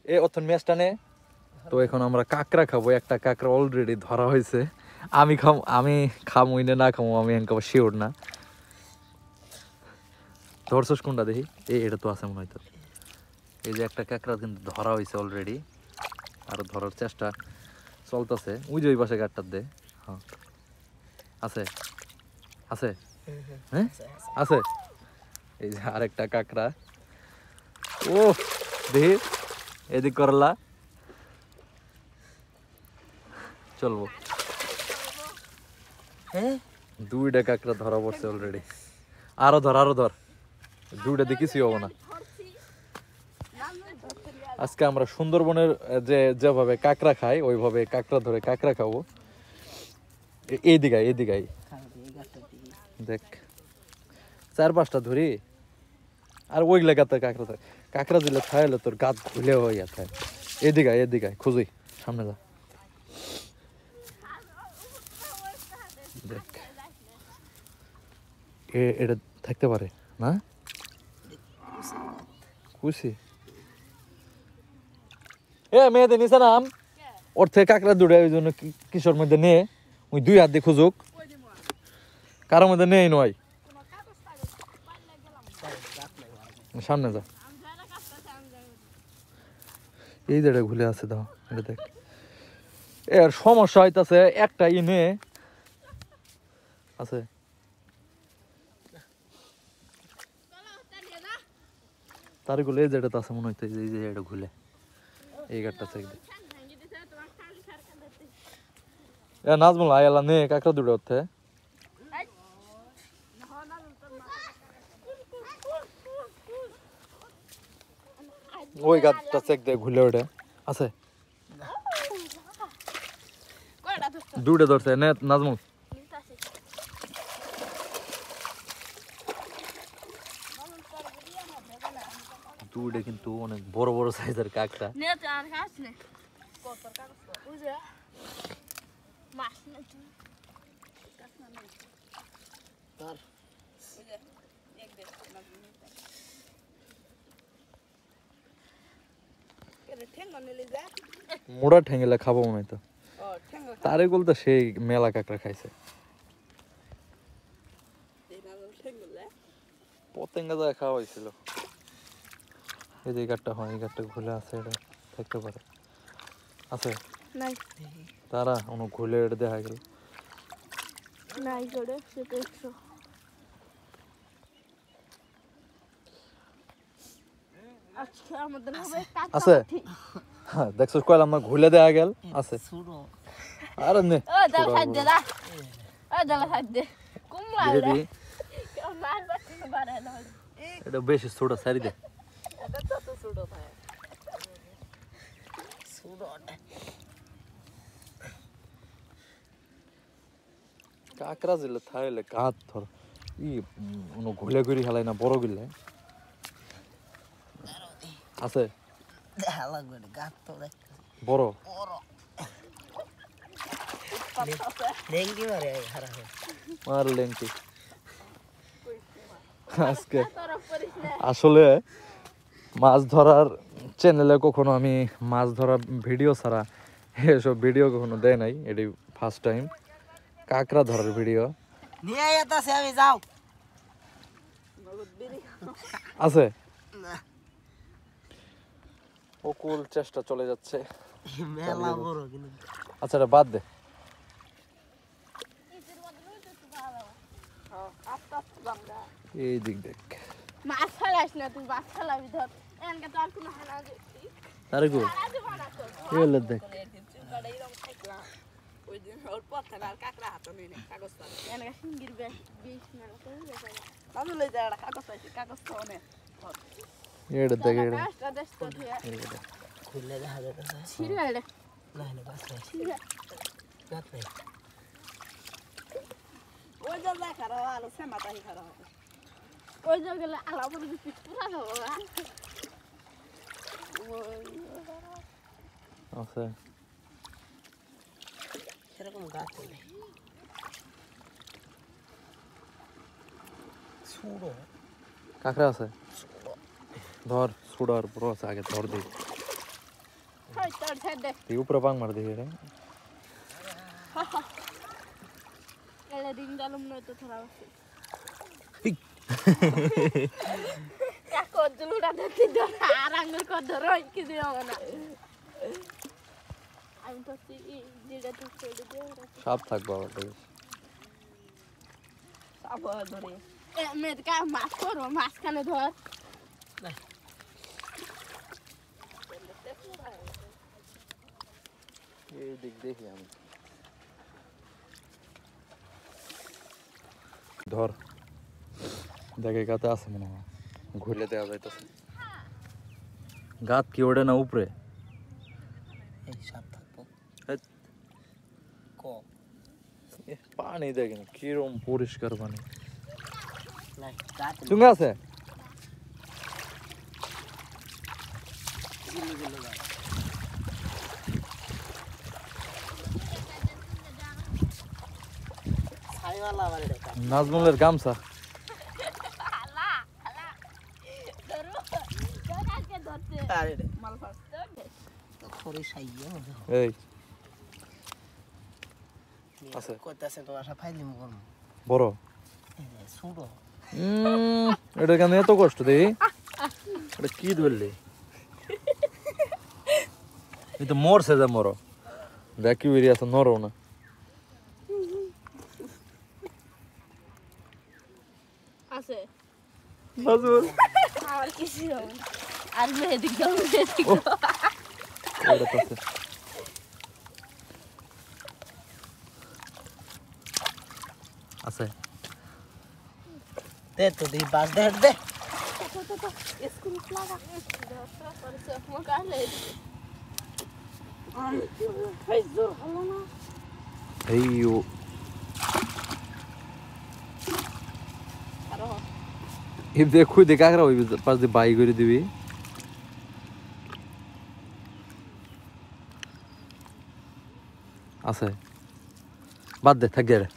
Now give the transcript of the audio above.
এ অথন ম্যাচটা নে তো এখন আমরা কাঁকড়া খাবো একটা কাঁকড়া অলরেডি ধরা হয়েছে আমি খামুই না খামো আমি এনকা শিওর না ধরছস কোনটা দেখি এটা তো আছে মনে হয় তো এই যে একটা কাঁকড়া কিন্তু ধরা হয়েছে অলরেডি আর ধরার চেষ্টা চলতেছে ওই যে ওই পাশে গাড়টার দে হ্যাঁ আছে আছে হ্যাঁ আছে এই যে আরেকটা কাঁকড়া ও দেখি এদিক করলা চলবো দুইটা কাঁকড়া ধরা পড়ছে অলরেডি আরো ধর দুইটা দিয়ে কিছুই হবো না আজকে আমরা সুন্দরবনের যেভাবে কাঁকড়া খাই ওইভাবে কাঁকড়া ধরে কাঁকড়া খাবো এইদিকে দেখ 4-5টা ধরি আর ওই লাগাতে কাঁকড়া দিলে খাইলে তোর গাছ ঘুলে হয়ে যায় এদিকে খুঁজি সামনে যা দেখ এটা থাকতে পারে না খুশি মেয়েদের নিচে নাম ওর থেকে কাঁকড়া দূরে ওই জন্য কিশোর মধ্যে নিয়ে ওই 2 হাত দিয়ে খুঁজুক কারোর মধ্যে নেই নয় সামনে যা এই জায়গায় ঘুরে আছে দাও এটা দেখ এর সমস্যা হইতাছে একটা ইনে আছে তার গুলো এই জায়গাটা আছে মনে হইতেছে এই যে এটা ঘুরে এই গাড়টা চেক দে নাজমুল আয়ালা নে কাঁকড়া দুটো হচ্ছে ওই গাছটা চেক দে ঘুরে ওটা আছে দুটো ধরছে নে নাজমুল দুটো কিন্তু অনেক বড় বড় সাইজের কাঁকড়া মোড়া ঠেঙ্গেলে খাবো মনে হয় তো তারে বলতে সেই মেলা কাঁকড়া খাইছে পতেঙ্গা যা খাওয়া হয়েছিল এই যে গাড়টা হয় এই গাড়টা ঘুরে আছে এটা থাকতে পারে আছে তারা অন্য ঘুরে এটা দেখা গেল আছে দেখছো কইলাম না ঘুরে দেয়া গেল আছে আরে নে এটা বেশি ছোট সারি দে কাঁকড়া দিলে থাইলে কাঁধ ধর ঘুলে ঘুরি খেলাই না বড় গিলে আছে বড় লেংটি আজকে আসলে মাছ ধরার চ্যানেলে কখনো আমি মাছ ধরা ভিডিও ছাড়া এসব ভিডিও কখনো দেয় নাই এটি ফার্স্ট টাইম কাঁকড়া ধরার ভিডিও আছে অকুল চেষ্টা চলে যাচ্ছে আচ্ছা এটা বাদ দে এই দিক দেখ মাছ ফেলাস না তুই মাছ ফেলাবি ধর এনকে তো আর কোনো হানা দেখছি তারে গো এলে দেখ ওই দিন ওর পথে আর কাকড়া হাতে নেই না কাগজ পাতা এনকে সিঙ্গির বিষ মেলা তো হয়ে যায় তাহলে লই যা একটা কাগজ পাইছি কাগজ তো অনেক এটা দেখ এটা দেশ তো এটা খুললে দেখা যাবে ছিড়ে রে না না বাস নাই গাত নাই ওই যা খারাপ আলো সে মাথায় খারাপ ওই যা গেলে আলো পরে পিঠ পুরা হবে না আছে সেরকম গাছ নেই ছোড়ো কাঁকড়া আছে ধর ছোড়ার বড় আছে আগে ধর দিই হাই তোর ছেড়ে দে তুই উপরে পাং মার দেখি রে এলে রিং ডালুম নয় তো থোড়া আছে কাকো জুলুটা দেখি ধর আর আঙ্গুল কর ধরো কি দিও না আমি তো যেটা তো ছেড়ে দিও সাপ থাকবো আবার দেখিস সাপ ধরে মেদ কা মাছ করো মাছখানে ধর এই দিক দেখি আমি ধর দেখে গাতে আছে মনে হয় ঘুরলে দেওয়া যাইতেছে গাত কি ওঠে না উপরে এই সাপ থাকবো হেৎ, ক পানি দেখেন কিরম পরিষ্কার পানি নাই গাতে চুঙ্গা আছে গিলে গিলে গাছ ছাইওয়ালা আমার এটা নাজমুলের গামছা আলা আলা ধরো তোর আজকে ধরতে আরে রে মাল ফাসতে তো খড়ি সাইয়া এই আছে। কইতাছে তোমার সাথে ফাইলিম করব বড় এই যে ছোট এটা কেন এত কষ্ট দেই এটা কি ধরলি এই তো মরছে যা মরো ভ্যাকিউ এরিয়া তো নরও না আছে নাজমুল আর কিছু হবে না। আর মেহেদি গাও মেহেদি ও। এটা তো আছে। আছে দে তো দি বাস দে দে স্কুল লাগা ধর সে মকালে আর ফাইজ জোর হলো না এই ও আর এই দেখুই দে কাকরা হইবে পাশ দিয়ে বাই করে দিবি আছে বাদ দে থাক গে রে